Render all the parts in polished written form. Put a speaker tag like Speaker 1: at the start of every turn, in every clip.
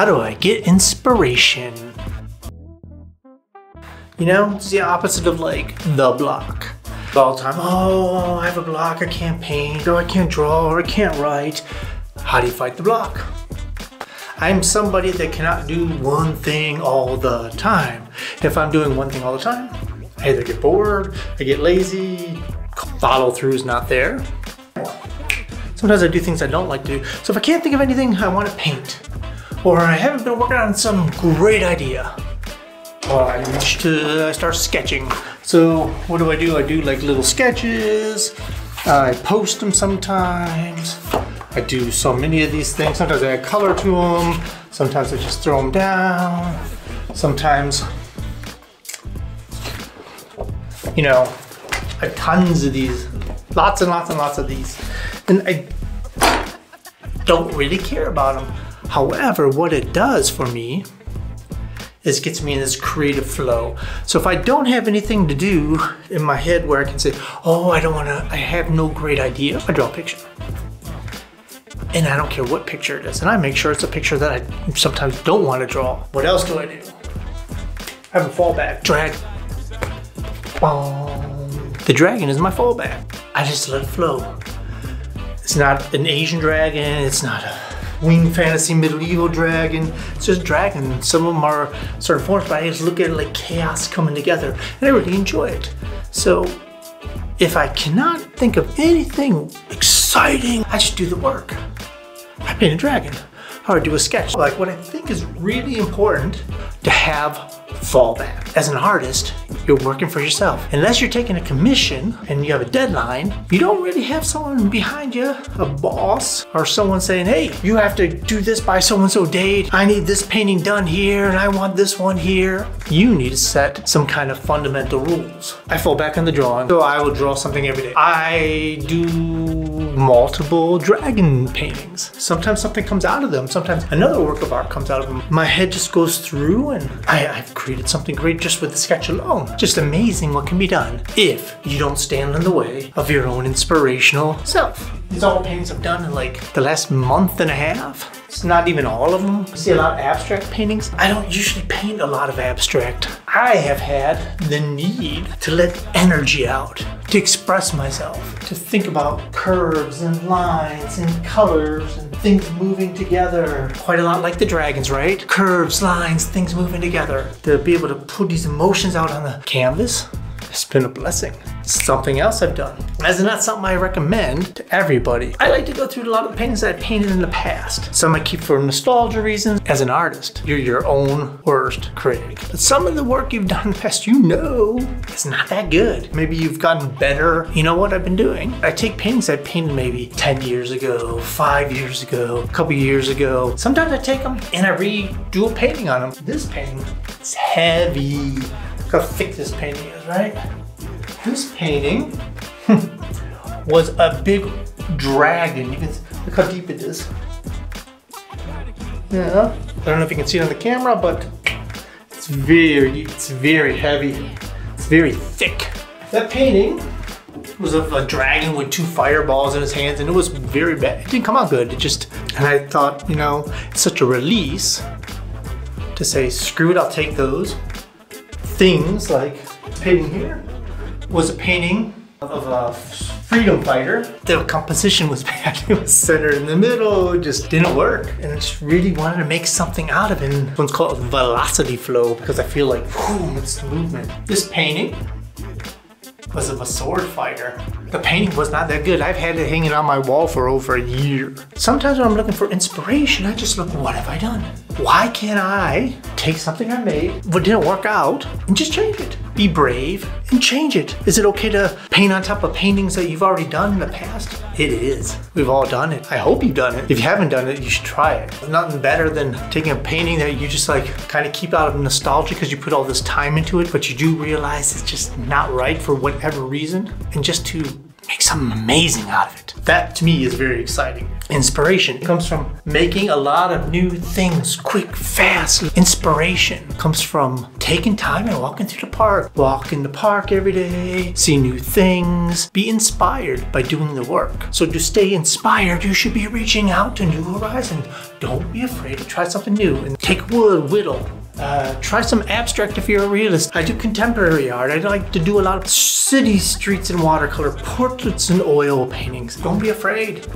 Speaker 1: How do I get inspiration? You know, it's the opposite of like the block. All the time, oh, I have a block, I can't paint, or I can't draw, or I can't write. How do you fight the block? I'm somebody that cannot do one thing all the time. If I'm doing one thing all the time, I either get bored, I get lazy, follow through is not there. Sometimes I do things I don't like to do. So if I can't think of anything, I want to paint. Or I haven't been working on some great idea. Well, I start sketching. So what do? I do like little sketches. I post them sometimes. I do so many of these things. Sometimes I add color to them. Sometimes I just throw them down. Sometimes, you know, I have tons of these. Lots and lots and lots of these. And I don't really care about them. However, what it does for me is it gets me in this creative flow. So if I don't have anything to do in my head where I can say, oh, I have no great idea, I draw a picture. And I don't care what picture it is. And I make sure it's a picture that I sometimes don't want to draw. What else do? I have a fallback. Drag. The dragon is my fallback. I just let it flow. It's not an Asian dragon, it's not a winged fantasy medieval dragon. It's just dragon. Some of them are certain forms, but I just look at it like chaos coming together, and I really enjoy it. So if I cannot think of anything exciting, I just do the work. I paint a dragon, or I do a sketch. Like, what I think is really important to have fallback. As an artist, you're working for yourself. Unless you're taking a commission and you have a deadline, you don't really have someone behind you, a boss, or someone saying, hey, you have to do this by so-and-so date. I need this painting done here, and I want this one here. You need to set some kind of fundamental rules. I fall back on the drawing, so I will draw something every day. I do multiple dragon paintings. Sometimes something comes out of them. Sometimes another work of art comes out of them. My head just goes through, and I've created something great just with the sketch alone. Just amazing what can be done if you don't stand in the way of your own inspirational self. These are all paintings I've done in like the last month and a half. It's not even all of them. You see a lot of abstract paintings. I don't usually paint a lot of abstract. I have had the need to let energy out, to express myself, to think about curves and lines and colors and things moving together. Quite a lot like the dragons, right? Curves, lines, things moving together. To be able to put these emotions out on the canvas, it's been a blessing. Something else I've done. That's not something I recommend to everybody. I like to go through a lot of the paintings that I painted in the past. Some I keep for nostalgia reasons. As an artist, you're your own worst critic. But some of the work you've done in the past, you know, it's not that good. Maybe you've gotten better. You know what I've been doing? I take paintings I painted maybe 10 years ago, 5 years ago, a couple years ago. Sometimes I take them and I redo a painting on them. This painting is heavy. Look how thick this painting is, right? This painting was a big dragon. You can look how deep it is. Yeah, I don't know if you can see it on the camera, but it's very heavy. It's very thick. That painting was of a dragon with 2 fireballs in his hands, and it was very bad. It didn't come out good. And I thought, you know, it's such a release to say, screw it, I'll take those things. Like this painting here was a painting of a freedom fighter. The composition was bad. It was centered in the middle. It just didn't work. And I just really wanted to make something out of it. And this one's called velocity flow because I feel like, whew, it's the movement. This painting was of a sword fighter. The painting was not that good. I've had it hanging on my wall for over a year. Sometimes when I'm looking for inspiration, I just look, what have I done? Why can't I take something I made, what didn't work out, and just change it? Be brave and change it. Is it okay to paint on top of paintings that you've already done in the past? It is. We've all done it. I hope you've done it. If you haven't done it, you should try it. There's nothing better than taking a painting that you just like kind of keep out of nostalgia because you put all this time into it, but you do realize it's just not right for whatever reason, and just to make something amazing out of it. That to me is very exciting. Inspiration comes from making a lot of new things quick, fast. Inspiration comes from taking time and walking through the park. Walk in the park every day, see new things, be inspired by doing the work. So to stay inspired, you should be reaching out to new horizons. Don't be afraid to try something new and take wood, whittle. Try some abstract if you're a realist. I do contemporary art. I like to do a lot of city streets in watercolor, portraits and oil paintings. Don't be afraid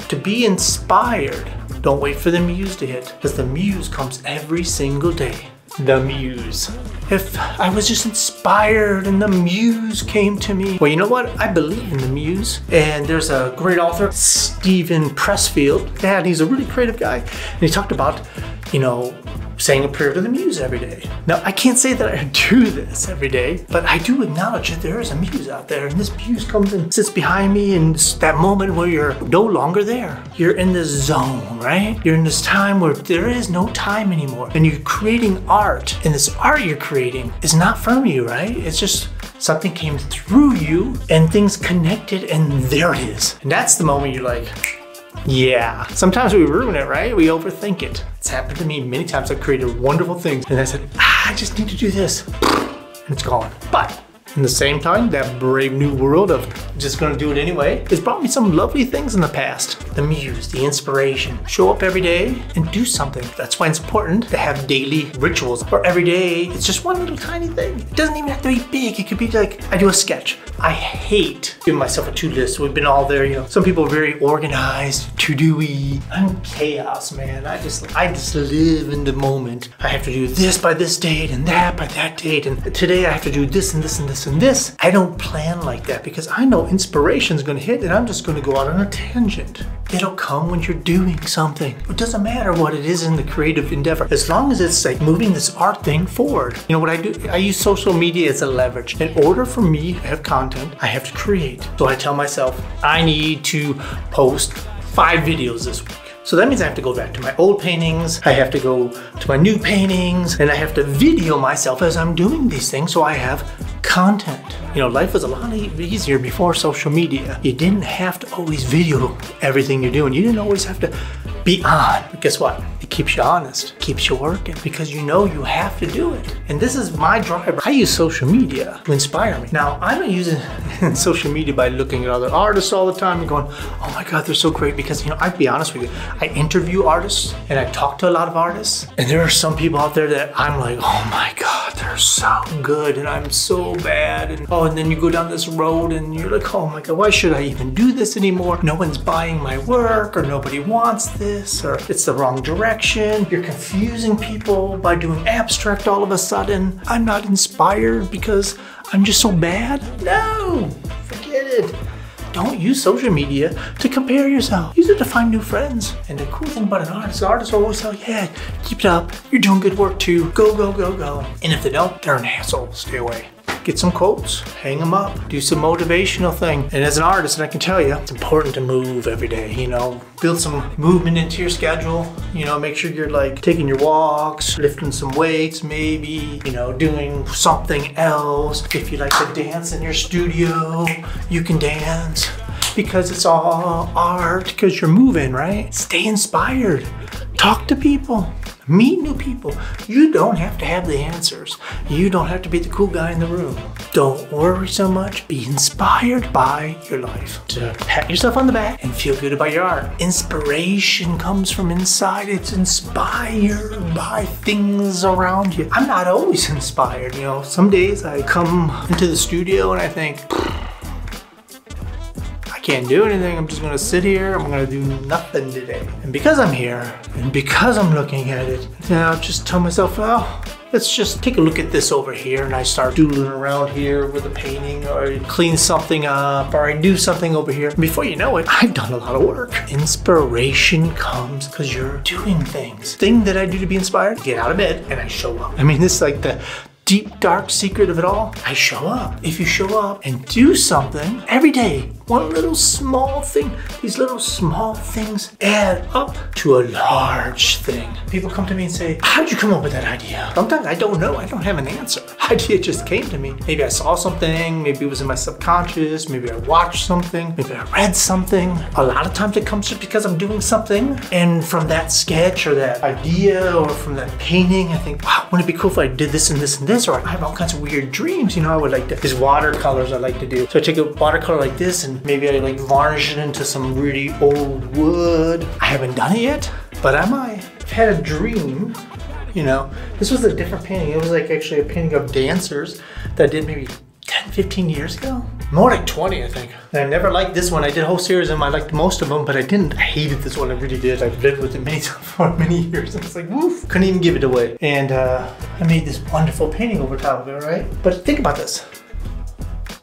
Speaker 1: to be inspired. Don't wait for the muse to hit, because the muse comes every single day. The muse. If I was just inspired and the muse came to me. Well, you know what? I believe in the muse. And there's a great author, Stephen Pressfield. And he's a really creative guy. And he talked about, you know, saying a prayer to the muse every day. Now, I can't say that I do this every day, but I do acknowledge that there is a muse out there, and this muse comes and sits behind me, and it's that moment where you're no longer there. You're in this zone, right? You're in this time where there is no time anymore, and you're creating art, and this art you're creating is not from you, right? It's just something came through you, and things connected, and there it is. And that's the moment you're like, yeah. Sometimes we ruin it, right? We overthink it. It's happened to me many times. I've created wonderful things and I said, I just need to do this. And it's gone. But in the same time, that brave new world of just gonna do it anyway has brought me some lovely things in the past. The muse, the inspiration. Show up every day and do something. That's why it's important to have daily rituals. Or every day, it's just one little tiny thing. It doesn't even have to be big. It could be like, I do a sketch. I hate giving myself a to-do list. We've been all there, you know. Some people are very organized, to-do-y. I'm chaos, man. I just live in the moment. I have to do this by this date and that by that date. And today I have to do this and this and this and this. I don't plan like that because I know inspiration's gonna hit and I'm just gonna go out on a tangent. It'll come when you're doing something. It doesn't matter what it is in the creative endeavor, as long as it's like moving this art thing forward. You know what I do? I use social media as a leverage. In order for me to have content, I have to create. So I tell myself, I need to post 5 videos this week. So that means I have to go back to my old paintings, I have to go to my new paintings, and I have to video myself as I'm doing these things so I have content. You know, life was a lot easier before social media. You didn't have to always video everything you're doing. You didn't always have to be on. But guess what? It keeps you honest, keeps you working, because you know you have to do it. And this is my driver. I use social media to inspire me. Now, I'm not using social media by looking at other artists all the time and going, oh my God, they're so great. Because, you know, I'd be honest with you, I interview artists and I talk to a lot of artists. And there are some people out there that I'm like, oh my God, they're so good and I'm so bad. And oh, and then you go down this road and you're like, oh my God, why should I even do this anymore? No one's buying my work, or nobody wants this, or it's the wrong direction. You're confusing people by doing abstract all of a sudden. I'm not inspired because I'm just so bad. No, forget it. Don't use social media to compare yourself. Use it to find new friends. And the cool thing about an artist always tell, yeah, keep it up. You're doing good work too. Go, go, go, go. And if they don't, they're an asshole. Stay away. Get some quotes, hang them up, do some motivational thing. And as an artist, and I can tell you, it's important to move every day, you know, build some movement into your schedule, you know, make sure you're like taking your walks, lifting some weights maybe, you know, doing something else. If you like to dance in your studio, you can dance because it's all art, because you're moving, right? Stay inspired, talk to people. Meet new people. You don't have to have the answers. You don't have to be the cool guy in the room. Don't worry so much. Be inspired by your life. To pat yourself on the back and feel good about your art. Inspiration comes from inside. It's inspired by things around you. I'm not always inspired, you know. Some days I come into the studio and I think, can't do anything, I'm just gonna sit here, I'm gonna do nothing today. And because I'm here, and because I'm looking at it, now I'll just tell myself, well, let's just take a look at this over here, and I start doodling around here with a painting, or I clean something up, or I do something over here. And before you know it, I've done a lot of work. Inspiration comes because you're doing things. Thing that I do to be inspired, get out of bed and I show up. I mean, this is like the deep, dark secret of it all? I show up. If you show up and do something every day, one little small thing, these little small things add up to a large thing. People come to me and say, how'd you come up with that idea? Sometimes I don't know. I don't have an answer. Idea just came to me. Maybe I saw something. Maybe it was in my subconscious. Maybe I watched something. Maybe I read something. A lot of times it comes just because I'm doing something. And from that sketch or that idea or from that painting, I think, wow, wouldn't it be cool if I did this and this and this? Or I have all kinds of weird dreams. You know, I would like to, these watercolors I like to do. So I take a watercolor like this and maybe I like varnish it into some really old wood. I haven't done it yet, but I might. I've had a dream, you know. This was a different painting. It was like actually a painting of dancers that I did maybe 10, 15 years ago. More like 20, I think. And I never liked this one. I did a whole series of them. I liked most of them, but I didn't. I hated this one. I really did. I've lived with it many times for many years. I was like, woof. Couldn't even give it away. And I made this wonderful painting over top of it, right? But think about this.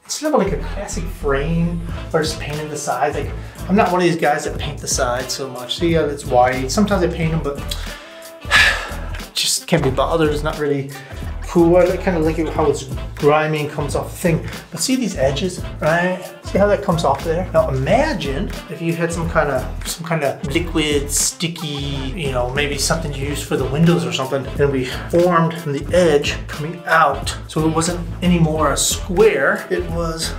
Speaker 1: Instead of like a classic frame or just painting the sides, like I'm not one of these guys that paint the sides so much. See how it's wide. Sometimes I paint them, but just can't be bothered. It's not really cool. I kind of like it how it's grimy and comes off the thing. But see these edges, right? See how that comes off there? Now imagine if you had some kind of liquid, sticky, you know, maybe something you used for the windows or something, and we formed from the edge coming out. So it wasn't anymore a square, it was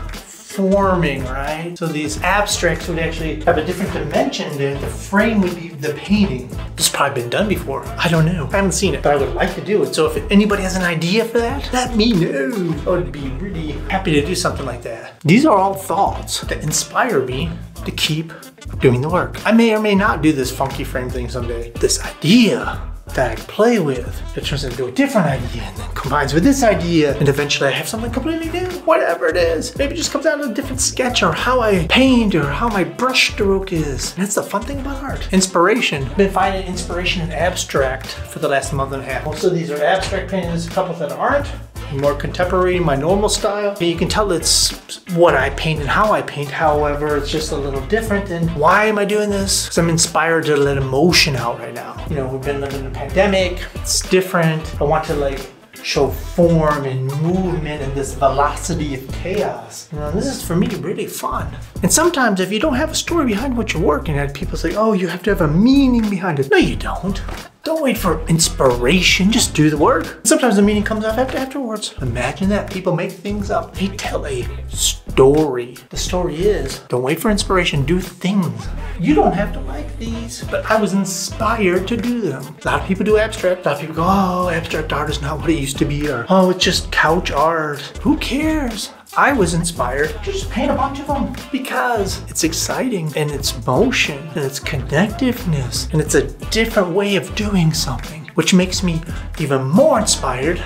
Speaker 1: forming, right? So these abstracts would actually have a different dimension. The frame would be the painting. This has probably been done before. I don't know. I haven't seen it, but I would like to do it. So if anybody has an idea for that, let me know. I would be really happy to do something like that. These are all thoughts that inspire me to keep doing the work. I may or may not do this funky frame thing someday. This idea that I play with, it turns into a different idea and then combines with this idea, and eventually I have something completely new, whatever it is. Maybe it just comes out of a different sketch or how I paint or how my brush stroke is. And that's the fun thing about art. Inspiration. I've been finding inspiration in abstract for the last month and a half. Most of these are abstract paintings, a couple that aren't. More contemporary, my normal style. And you can tell it's what I paint and how I paint. However, it's just a little different. And why am I doing this? Because I'm inspired to let emotion out right now. You know, we've been living in a pandemic. It's different. I want to like show form and movement and this velocity of chaos. You know, this is for me really fun. And sometimes if you don't have a story behind what you're working at, people say, oh, you have to have a meaning behind it. No, you don't. Don't wait for inspiration, just do the work. Sometimes the meaning comes off afterwards. Imagine that, people make things up. They tell a story. The story is, don't wait for inspiration, do things. You don't have to like these, but I was inspired to do them. A lot of people do abstract. A lot of people go, oh, abstract art is not what it used to be, or oh, it's just couch art. Who cares? I was inspired to just paint a bunch of them because it's exciting and it's motion and it's connectiveness and it's a different way of doing something, which makes me even more inspired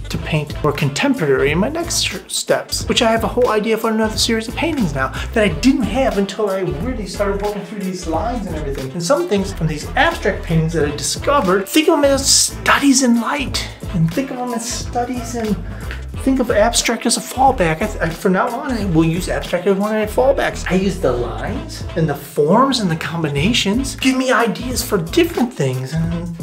Speaker 1: to paint more contemporary in my next steps, which I have a whole idea for another series of paintings now that I didn't have until I really started working through these lines and everything. And some things from these abstract paintings that I discovered, think of them as studies in light and think of them as studies in think of abstract as a fallback. From now on, I will use abstract as one of my fallbacks. I use the lines and the forms and the combinations. Give me ideas for different things and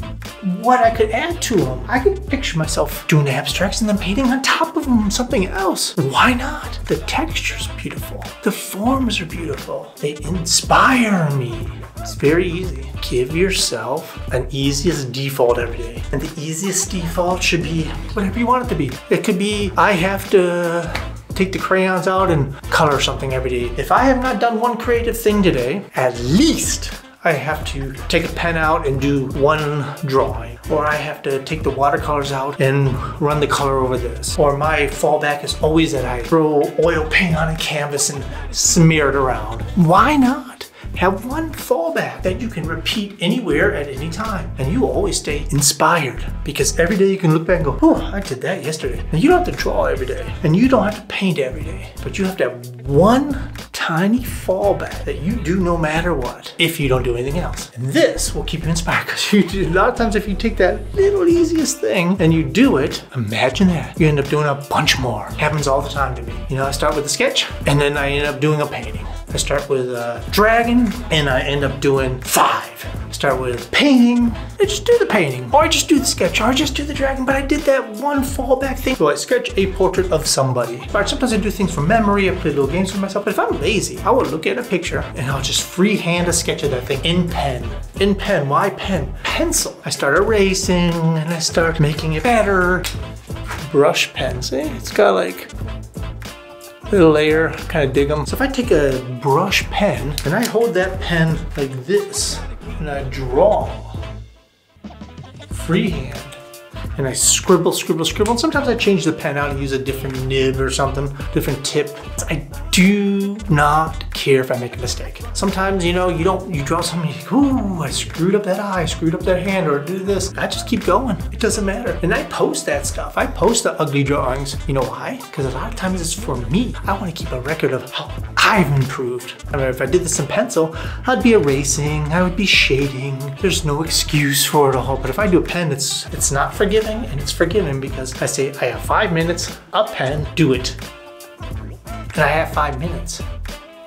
Speaker 1: what I could add to them. I could picture myself doing abstracts and then painting on top of them something else. Why not? The texture's beautiful. The forms are beautiful. They inspire me. It's very easy. Give yourself an easiest default every day. And the easiest default should be whatever you want it to be. It could be, I have to take the crayons out and color something every day. If I have not done one creative thing today, at least I have to take a pen out and do one drawing. Or I have to take the watercolors out and run the color over this. Or my fallback is always that I throw oil paint on a canvas and smear it around. Why not? Have one fallback that you can repeat anywhere at any time. And you will always stay inspired because every day you can look back and go, oh, I did that yesterday. And you don't have to draw every day and you don't have to paint every day, but you have to have one tiny fallback that you do no matter what if you don't do anything else. And this will keep you inspired because a lot of times if you take that little easiest thing and you do it, imagine that. You end up doing a bunch more. It happens all the time to me. You know, I start with a sketch and then I end up doing a painting. I start with a dragon and I end up doing 5. I start with painting, I just do the painting. Or I just do the sketch, or I just do the dragon, but I did that one fallback thing. So I sketch a portrait of somebody. Or sometimes I do things from memory, I play little games with myself, but if I'm lazy, I will look at a picture and I'll just freehand a sketch of that thing in pen. In pen, why pen? Pencil. I start erasing and I start making it better. Brush pen, see? It's got like little layer, kind of dig them. So if I take a brush pen and I hold that pen like this and I draw freehand and I scribble, scribble, scribble. And sometimes I change the pen out and use a different nib or something, different tip. I do not care if I make a mistake. Sometimes, you know, you draw something, you think, ooh, I screwed up that eye, I screwed up that hand, or do this. I just keep going. It doesn't matter. And I post that stuff. I post the ugly drawings. You know why? Because a lot of times it's for me. I want to keep a record of how I've improved. I mean, if I did this in pencil, I'd be erasing, I would be shading. There's no excuse for it all. But if I do a pen, it's not forgiving, and it's forgiven because I say, I have 5 minutes, a pen, do it. And I have 5 minutes.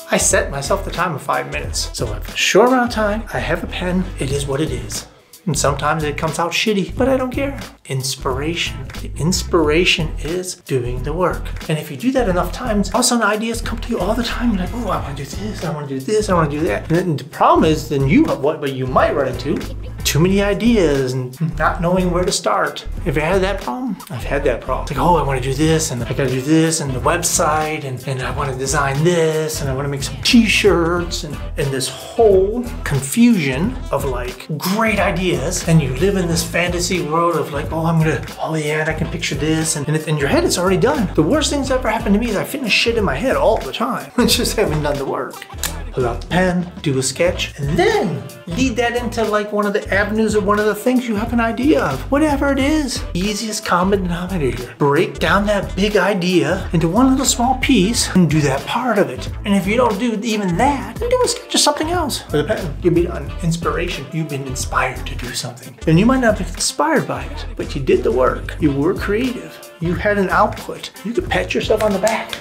Speaker 1: I set myself the time of 5 minutes. So in a short amount of time, I have a pen, it is what it is. And sometimes it comes out shitty, but I don't care. Inspiration. The inspiration is doing the work. And if you do that enough times, all of a sudden ideas come to you all the time. You're like, oh, I want to do this, I want to do this, I want to do that. And then the problem is then what you might run into, too many ideas and not knowing where to start. Have you had that problem? I've had that problem. It's like, oh, I want to do this and I gotta do this and the website and I want to design this and I want to make some t-shirts and this whole confusion of like great ideas, and you live in this fantasy world of like, oh yeah, I can picture this, and in your head it's already done. The worst things that ever happened to me is I finish shit in my head all the time. I just haven't done the work. Pull out the pen, do a sketch, and then lead that into like one of the avenues of one of the things you have an idea of. Whatever it is, easiest common denominator. Break down that big idea into one little small piece and do that part of it. And if you don't do even that, then do a sketch of something else. With a pen, you'll be on inspiration. You've been inspired to do something. And you might not be inspired by it, but you did the work. You were creative. You had an output. You could pat yourself on the back.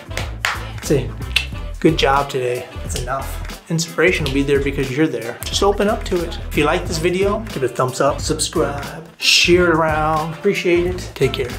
Speaker 1: Say, good job today. That's enough. Inspiration will be there because you're there. Just open up to it. If you like this video, give it a thumbs up, subscribe, share it around. Appreciate it. Take care.